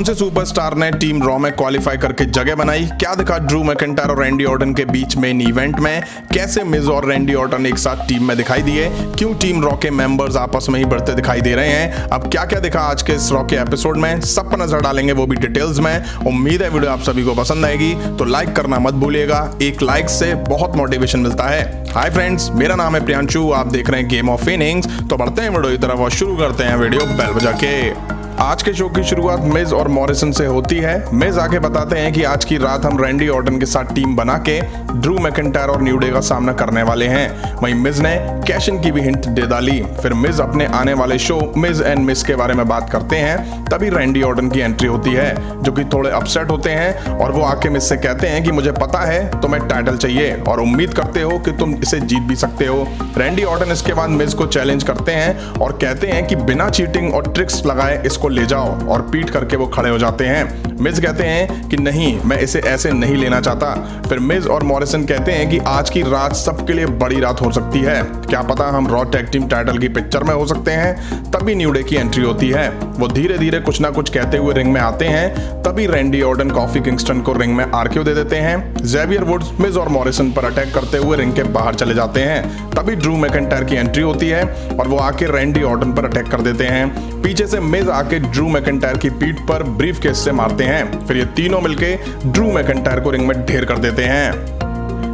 कौन से सुपरस्टार ने टीम रॉ में क्वालिफाई करके जगह बनाई, क्या दिखा ड्रू मैकिंटायर और रैंडी ऑर्टन के बीच मेन इवेंट में, कैसे मिज और रैंडी ऑर्टन एक साथ टीम में दिखाई दिए, क्यों टीम रॉ के मेंबर्स आपस में ही बढ़ते दिखाई दे रहे हैं, अब क्या क्या दिखा आज के इस रॉ के एपिसोड में, सब पर नजर डालेंगे, वो भी डिटेल्स में। उम्मीद है वीडियो आप सभी को पसंद आएगी, तो लाइक करना मत भूलिएगा, एक लाइक से बहुत मोटिवेशन मिलता है। हाय फ्रेंड्स, मेरा नाम है प्रियांशु, आप देख रहे हैं गेम ऑफ इनिंग्स। तो बढ़ते हैं वीडियो की तरफ और शुरू करते हैं वीडियो बेल बजा के। आज के शो की शुरुआत मिज और मॉरिसन से होती है। मिज आके बताते हैं कि आज की रात हम रैंडी ऑर्टन के साथ टीम बना के ड्रू मैकिंटायर और न्यू डे का सामना करने वाले हैं। वहीं मिज ने कैश इन की भी हिंट दे डाली। फिर मिज अपने आने वाले शो मिज एंड मिस के बारे में बात करते हैं। तभी रैंडी ऑर्टन की एंट्री होती है, जो कि थोड़े अपसेट होते हैं और वो आके मिज से कहते हैं कि मुझे पता है तुम्हें टाइटल चाहिए और उम्मीद करते हो कि तुम इसे जीत भी सकते हो। रैंडी ऑर्टन इसके बाद मिज को चैलेंज करते हैं और कहते हैं कि बिना चीटिंग और ट्रिक्स लगाए इसको ले जाओ, और पीट करके वो खड़े हो जाते हैं। मिज कहते हैं कि नहीं, मैं इसे ऐसे नहीं लेना चाहता। फिर मिज और मॉरिसन कहते हैं कि आज की रात सबके लिए बड़ी रात हो सकती है, क्या पता हम रॉ टैग टीम टाइटल की पिक्चर में हो सकते हैं। तभी न्यू डे की एंट्री होती है। वो धीरे धीरे कुछ ना कुछ कहते हुए रिंग में आते हैं। तभी रैंडी ऑर्टन कॉफी किंगस्टन को रिंग में आरक्यू दे देते हैं। ज़ेवियर वुड्स मिज और मॉरिसन पर अटैक करते हुए रिंग के बाहर चले जाते हैं। तभी ड्रू मैकिंटायर की एंट्री होती है और वो आके रैंडी ऑर्टन पर अटैक कर देते हैं। पीछे से मिज आके ड्रू मैकिंटायर की पीठ पर ब्रीफ केस से मारते हैं। फिर ये तीनों मिलके ड्रू मैकिंटायर को रिंग में ढेर कर देते हैं।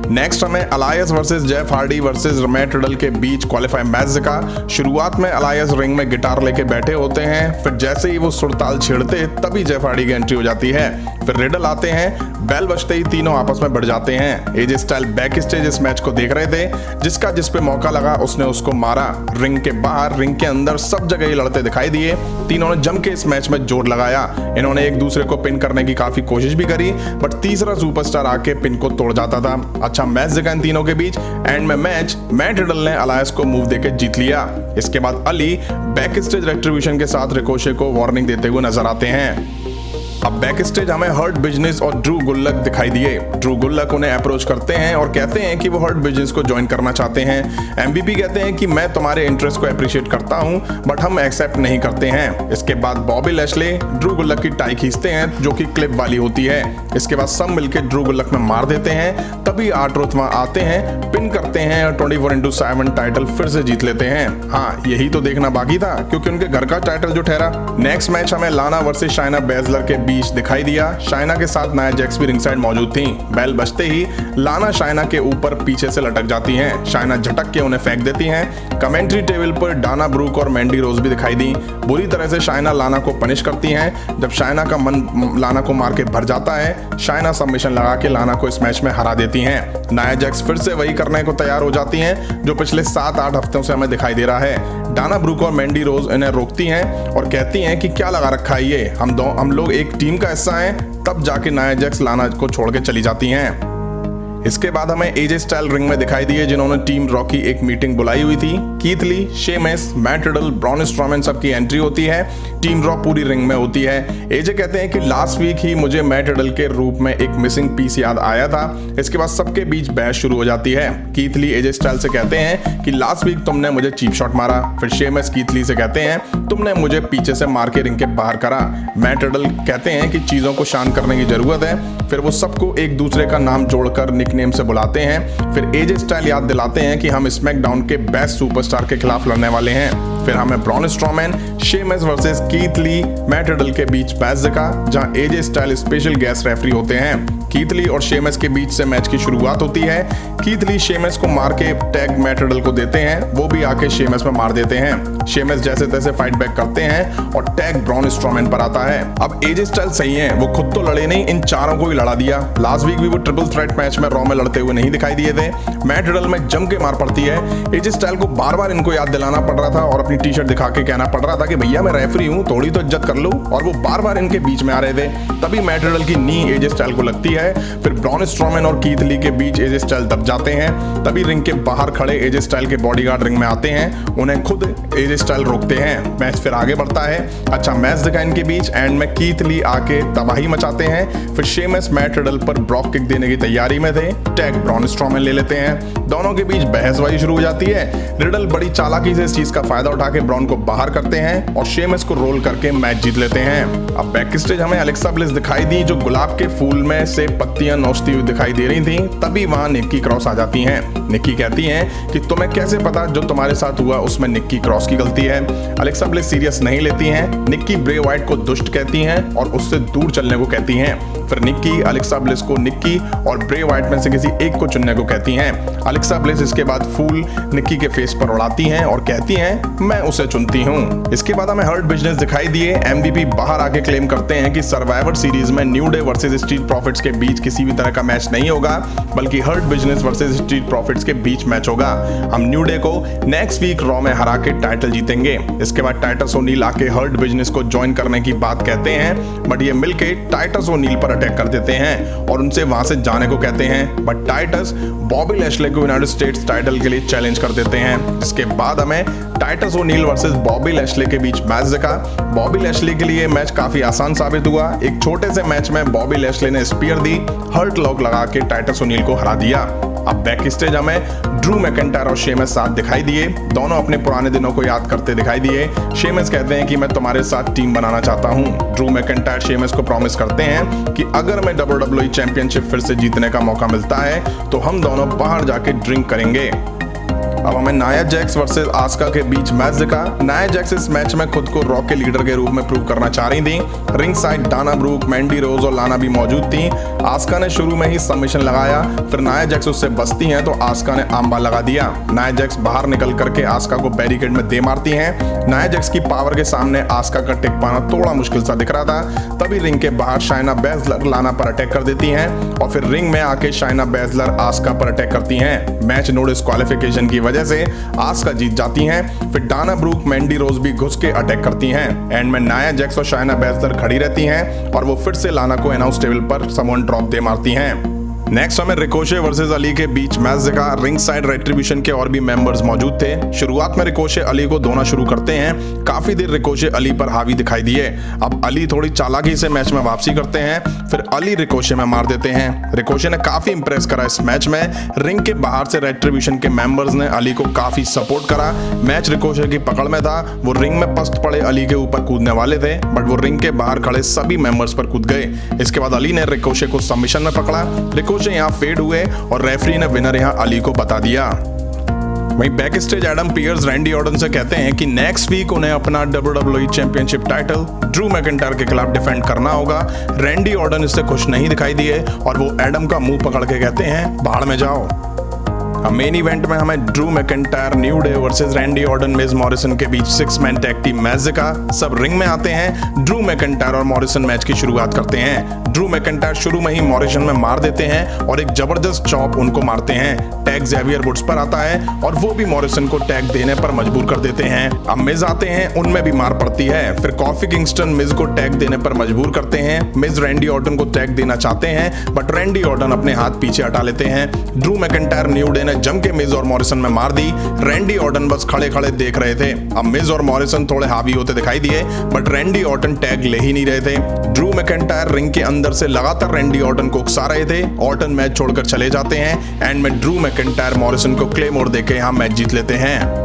नेक्स्ट हमें Elias versus Jeff Hardy versus Matt Riddle के बीच क्वालिफाई मैच दिखा। शुरुआत में अलायस रिंग में गिटार लेके बैठे होते हैं। फिर जैसे ही वो सुरताल छेड़ते तभी जेफ हार्डी की एंट्री हो जाती है। फिर रिडल आते हैं। बेल बजते ही तीनों आपस में बढ़ जाते हैं। एजे स्टाइल बैक स्टेज इस मैच को देख रहे थे। जिसका जिस पे मौका लगा उसने उसको मारा। रिंग के बाहर, रिंग के अंदर, सब जगह ये लड़ते दिखाई दिए। तीनों ने जम के इस मैच में जोर लगाया। इन्होंने एक दूसरे को पिन करने की काफी कोशिश भी करी, बट तीसरा सुपरस्टार आके पिन को तोड़ जाता था। अच्छा मैच दिखा इन तीनों के बीच। एंड में मैच मैट रिडल ने अलायस को मूव देके जीत लिया। इसके बाद अली बैक स्टेज रेट्रिब्यूशन के साथ रिकोशे को वार्निंग देते हुए नजर आते हैं। अब बैक स्टेज हमें हर्ट बिजनेस और ड्रू गुल्लक दिखाई दिए। ड्रू गुल्लक उन्हें अप्रोच करते हैं और कहते हैं कि वो हर्ट बिजनेस को ज्वाइन करना चाहते हैं। एमवीपी कहते हैं कि मैं तुम्हारे इंटरेस्ट को अप्रिशिएट करता हूं, बट हम एक्सेप्ट नहीं करते हैं। इसके बाद बॉबी लैशले ड्रू गुल्लक की टाई खींचते हैं, जो कि क्लिप वाली होती है। इसके बाद सब मिलकर ड्रू गुल्लक में मार देते हैं। तभी R-Truth वहां आते हैं, पिन करते हैं और 24x7 टाइटल फिर से जीत लेते हैं। हाँ, यही तो देखना बाकी था, क्योंकि उनके घर का टाइटल जो ठहरा। नेक्स्ट मैच हमें लाना वर्सेस शाइना बेजलर के बीच दिखाई दिया। शाइना के साथ नाया जैक्स भी रिंग साइड मौजूद थी। बेल बजते ही लाना शाइना के ऊपर पीछे से लटक जाती हैं। शाइना झटक के उन्हें फेंक देती हैं। कमेंट्री टेबल पर डाना ब्रूक और मैंडी रोज भी दिखाई दी। बुरी तरह से शाइना लाना को पनिश करती हैं। जब शाइना का मन लाना को मार के भर जाता है, शाइना सबमिशन लगा के लाना को इस मैच में हरा देती हैं। नाया जैक्स फिर से वही करने को तैयार हो जाती हैं, जो पिछले 7-8 हफ्तों से हमें दिखाई दे रहा है। डाना ब्रूक और मैंडी रोज इन्हें रोकती हैं और कहती हैं कि क्या लगा रखा है ये, हम लोग एक टीम का हिस्सा हैं। तब जाके नाया जैक्स लाना को छोड़ के चली जाती हैं। इसके बाद हमें एजे स्टाइल रिंग में दिखाई दिए, जिन्होंने टीम रॉ की एक मीटिंग बुलाई हुई थी। Keith Lee, Sheamus, Matt Riddle, Braun Strowman सबकी एंट्री होती है। टीम रॉ पूरी रिंग में होती है। एजे कहते हैं कि लास्ट वीक ही मुझे मैट रिडल के रूप में एक मिसिंग पीस याद आया था। इसके बाद सबके बीच बहस शुरू हो जाती है। कीथ ली एजे स्टाइल से कहते हैं कि लास्ट वीक तुमने मुझे चीप शॉट मारा। फिर शेमस कीथ ली से कहते हैं तुमने मुझे पीछे से मार के रिंग के बाहर करा। मैट रिडल कहते हैं कि चीजों को शांत करने की जरूरत है। फिर वो सबको एक दूसरे का नाम जोड़कर निकनेम से बुलाते हैं। फिर एजे स्टाइल याद दिलाते हैं कि हम स्मैकडाउन के बेस्ट सुपरस्टार के खिलाफ लड़ने वाले हैं। फिर हमें Braun Strowman, Sheamus versus Keith Lee, Matt Riddle के बीच मैच दिखा, जहां AJ Styles special guest referee होते हैं। कीथ ली और शेमस के बीच से मैच की शुरुआत होती है। कीथ ली शेमस को मार के टैग मैट रिडल को देते हैं। वो भी आके शेमस में मार देते हैं। शेमस जैसे तैसे फाइट बैक करते हैं और टैग ब्रॉन स्ट्रॉमैन पर आता है। अब एजे स्टाइल सही है, वो खुद तो लड़े नहीं, इन चारों को ही लड़ा दिया। लास्ट वीक भी वो ट्रिपल थ्रेट मैच में रॉ में लड़ते हुए नहीं दिखाई दिए थे। मैट रिडल में जम के मार पड़ती है। एजे स्टाइल को बार बार इनको याद दिलाना पड़ रहा था और अपनी टी शर्ट दिखा के कहना पड़ रहा था कि भैया मैं रेफरी हूँ, थोड़ी तो इज्जत कर लो, और वो बार बार इनके बीच में आ रहे थे। तभी मैट रिडल की नी एजे स्टाइल को लगती है है। फिर ब्रॉन स्ट्रोमैन और कीथ ली के बीच एजे स्टाइल दब जाते हैं। तभी रिंग के बाहर खड़े एजे स्टाइल के बॉडीगार्ड रिंग में आते हैं, उन्हें खुद एजे स्टाइल रोकते हैं। मैच फिर आगे बढ़ता है। अच्छा मैच दिखा इनके बीच। एंड में कीथ ली आके तबाही मचाते हैं। फिर शेमस मैट रिडल पर ब्रॉक किक देने की तैयारी में थे, टैग ब्रॉन स्ट्रोमैन ले लेते हैं। दोनों के बीच बहसबाजी शुरू हो जाती है। रिडल बड़ी चालाकी से इस चीज का फायदा उठा के ब्रॉन को बाहर करते हैं और शेमस को रोल करके मैच जीत लेते हैं। अब बैक स्टेज हमें एलेक्सा ब्लिस दिखाई दी, जो गुलाब के फूल में से पत्तियां नोचती हुई दिखाई दे रही थी। तभी वहां निक्की क्रॉस आ जाती हैं। निक्की कहती हैं कि तुम्हें कैसे पता जो तुम्हारे साथ हुआ उसमें निक्की क्रॉस की गलती है। एलेक्सा ब्लिस सीरियस नहीं लेती हैं। निक्की ब्रे व्हाइट को दुष्ट कहती हैं और उससे दूर चलने को कहती हैं। फिर निक्की एलेक्सा ब्लिस को निक्की और ब्रे व्हाइट में से किसी एक को चुनने को कहती हैं। एलेक्सा ब्लिस इसके बाद फूल निक्की के फेस पर उड़ाती हैं और कहती हैं मैं उसे चुनती हूं। इसके बाद हमें हर्ट बिजनेस दिखाई दिए। एमवीपी बाहर आके क्लेम करते हैं कि सर्वाइवर सीरीज में new Day versus Street Profits के बीच किसी भी तरह का मैच नहीं होगा, बल्कि Hurt Business versus Street Profits के बीच मैच होगा। हम न्यू डे को नेक्स्ट वीक रॉ में हरा के टाइटल जीतेंगे। इसके बाद टाइटस ओनील आके हर्ट बिजनेस को ज्वाइन करने की बात कहते हैं, बट ये मिलके टाइटस ओनील पर अटैक कर देते हैं और उनसे वहां से जाने को कहते हैं। बट टाइटस बॉबी लैशले को यूनाइटेड स्टेट्स टाइटल के लिए चैलेंज कर देते हैं। जिसके बाद हमें टाइटस ओनील वर्सेस बॉबी लैशले के बीच मैच दिखा। बॉबी लैशले के लिए मैच काफी आसान साबित हुआ। एक छोटे से मैच में बॉबी लैशले ने स्पीयर दी, हर्ट लॉक लगा के टाइटस ओनील को हरा दिया। अब बैक स्टेज हमें ड्रू मैकिंटायर और शेमस साथ दिखाई दिए। दोनों अपने पुराने दिनों को याद करते दिखाई दिए। शेमस कहते हैं कि मैं तुम्हारे साथ टीम बनाना चाहता हूं। ड्रू मैकिंटायर शेमस को प्रॉमिस करते हैं कि अगर मैं WWE चैंपियनशिप फिर से जीतने का मौका मिलता है तो हम दोनों बाहर जाके ड्रिंक करेंगे। अब हमें नाया जैक्स वर्सेस आस्का के बीच मैच दिखा। नाया जैक्स इस मैच में खुद को रॉ के लीडर के रूप में प्रूव करना चाह रही थी। Ring side Dana Brooke, Mandy रोज और लाना भी मौजूद थी। आस्का ने शुरू में ही सबमिशन लगाया, फिर नाया जैक्स उससे बचती हैं तो आस्का ने आंबा लगा दिया। नाया जैक्स बाहर निकल करके आस्का को बैरिकेड में दे मारती हैं। नाया जैक्स की पावर के सामने आस्का का टिक पाना थोड़ा मुश्किल सा दिख रहा था। तभी रिंग के बाहर शाइना बैजलर लाना पर अटैक कर देती हैं और फिर रिंग में आके शाइना बैजलर आस्का पर अटैक करती हैं। मैच नो डिस्क्वालिफिकेशन की वजह से आस्का जीत जाती हैं। फिर डाना ब्रूक, मैंडी रोज भी घुस के अटैक करती हैं। एंड में नाया जैक्स और शाइना बैजलर खड़ी रहती हैं और वो फिर से लाना को अनाउंस टेबल पर समवन ड्रॉप दे मारती हैं। नेक्स्ट हमें रिकोशे वर्सेस अली के बीच मैच दिखा। रिंग साइड रेट्रिब्यूशन के और भी मेंबर्स मौजूद थे। शुरुआत में रिकोशे अली को धोना शुरू करते हैं। काफी देर रिकोशे अली पर हावी दिखाई दिए। अब अली थोड़ी चालाकी से मैच में वापसी करते हैं, फिर अली रिकोशे में मार देते हैं। रिकोशे ने काफी इंप्रेस करा इस मैच में। रिंग के बाहर से रेट्रिब्यूशन के मेंबर्स ने अली को काफी सपोर्ट करा। मैच रिकोशे की पकड़ में था। वो रिंग में पस्त पड़े अली के ऊपर कूदने वाले थे, बट वो रिंग के बाहर खड़े सभी मेंबर्स पर कूद गए। इसके बाद अली ने रिकोशे को सबमिशन में पकड़ा। रिकोशे यहाँ फेड हुए और रेफरी ने विनर यहाँ अली को बता दिया। वहीं back stage Adam Pearce Randy Orton से कहते हैं कि नेक्स्ट वीक उन्हें अपना WWE championship title Drew McIntyre के खिलाफ डिफेंड करना होगा। रैंडी ऑर्टन इससे खुश नहीं दिखाई दिए और वो एडम का मुंह पकड़ के कहते हैं बाहर में जाओ। मेन इवेंट में हमें Drew McIntyre, New Day versus Randy Orton, Miz Morrison के बीच 6 मैन टैग टीम मैच दिखा। सब रिंग में आते हैं। ड्रू मैकिंटायर और मॉरिसन मैच की शुरुआत करते हैं। ड्रू मैकिंटायर शुरू में ही मॉरिसन में मार देते हैं और एक जबरदस्त चॉप उनको मारते हैं। टैग जेवियर वुड्स पर आता है और वो भी मॉरिसन को टैग देने पर मजबूर कर देते हैं। अब मिज आते हैं, उनमें भी मार पड़ती है। फिर कॉफी किंगस्टन मिज को टैग देने पर मजबूर करते हैं। मिज रैंडी ऑर्टन को टैग देना चाहते हैं, बट रैंडी ऑर्टन अपने हाथ पीछे हटा लेते हैं। ड्रू मैकिंटायर, न्यू डे ने जम के मिज और मॉरिसन में मार दी। रैंडी ऑर्टन बस खड़े खड़े देख रहे थे। अब मिज और मॉरिसन थोड़े हावी होते दिखाई दिए, बट रैंडी ऑर्टन टैग ले ही नहीं रहे थे। ड्रू मैकिंटायर रिंग के अंदर से लगातार रैंडी ऑर्टन को उकसा रहे थे। ऑर्टन मैच छोड़कर चले जाते हैं। एंड में ड्रू मैकिंटायर मॉरिसन को क्लेमोर देके यहाँ मैच जीत लेते हैं।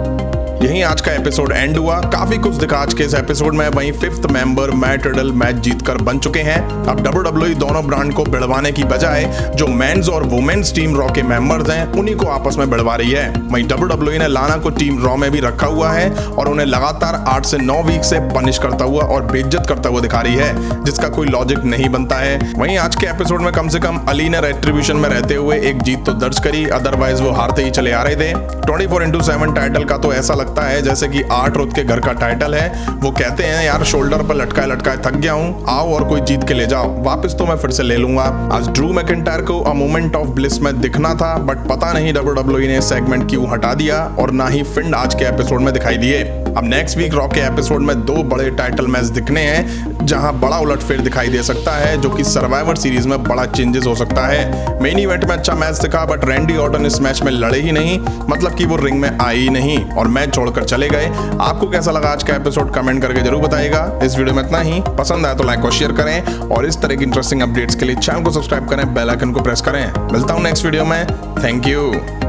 यहीं आज का एपिसोड एंड हुआ। काफी कुछ दिखा आज के इस एपिसोड में। वहीं 5th member Matt Riddle match जीतकर बन चुके हैं। अब WWE दोनों ब्रांड को भिड़वाने की बजाय जो मेंस और वुमेन्स टीम रॉ के मेंबर्स हैं उन्हीं को आपस में भिड़वा रही है। वहीं WWE ने लाना को टीम रॉ में भी रखा हुआ है और उन्हें लगातार 8 से 9 वीक से पनिश करता हुआ और बेइज्जत करता हुआ दिखा रही है, जिसका कोई लॉजिक नहीं बनता है। वहीं आज के एपिसोड में कम से कम अली ने रेट्रिब्यूशन में रहते हुए एक जीत तो दर्ज करी, अदरवाइज वो हारते ही चले आ रहे थे। 24/7 टाइटल का तो ऐसा लगता है जैसे कि 8 रोज के घर का टाइटल है। वो कहते हैं यार शोल्डर पर लटकाए लटकाए थक गया हूं, आओ और कोई जीत के ले जाओ, वापस तो मैं फिर से ले लूंगा। आज ड्रू मैकिंटायर को अ मोमेंट ऑफ ब्लिस में दिखना था, बट पता नहीं WWE ने सेगमेंट क्यों हटा दिया और ना ही फिंड आज के एपिसोड में दिखाई दिए। अब नेक्स्ट वीक रॉ के एपिसोड में 2 बड़े टाइटल मैच दिखने हैं। जहां बड़ा उलटफेर दिखाई दे सकता है, जो कि सर्वाइवर सीरीज में बड़ा चेंजेस हो सकता है। मेन इवेंट में अच्छा मैच दिखा, बट रैंडी ऑर्टन इस मैच में लड़े ही नहीं, मतलब कि वो रिंग में आए ही नहीं और मैच छोड़कर चले गए। आपको कैसा लगा आज का एपिसोड, कमेंट करके जरूर बताइएगा। इस वीडियो में इतना ही, पसंद आया तो लाइक और शेयर करें और इस तरह की इंटरेस्टिंग अपडेट्स के लिए चैनल को सब्सक्राइब करें, बेल आइकन को प्रेस करें। मिलता हूं नेक्स्ट वीडियो में। Thank you.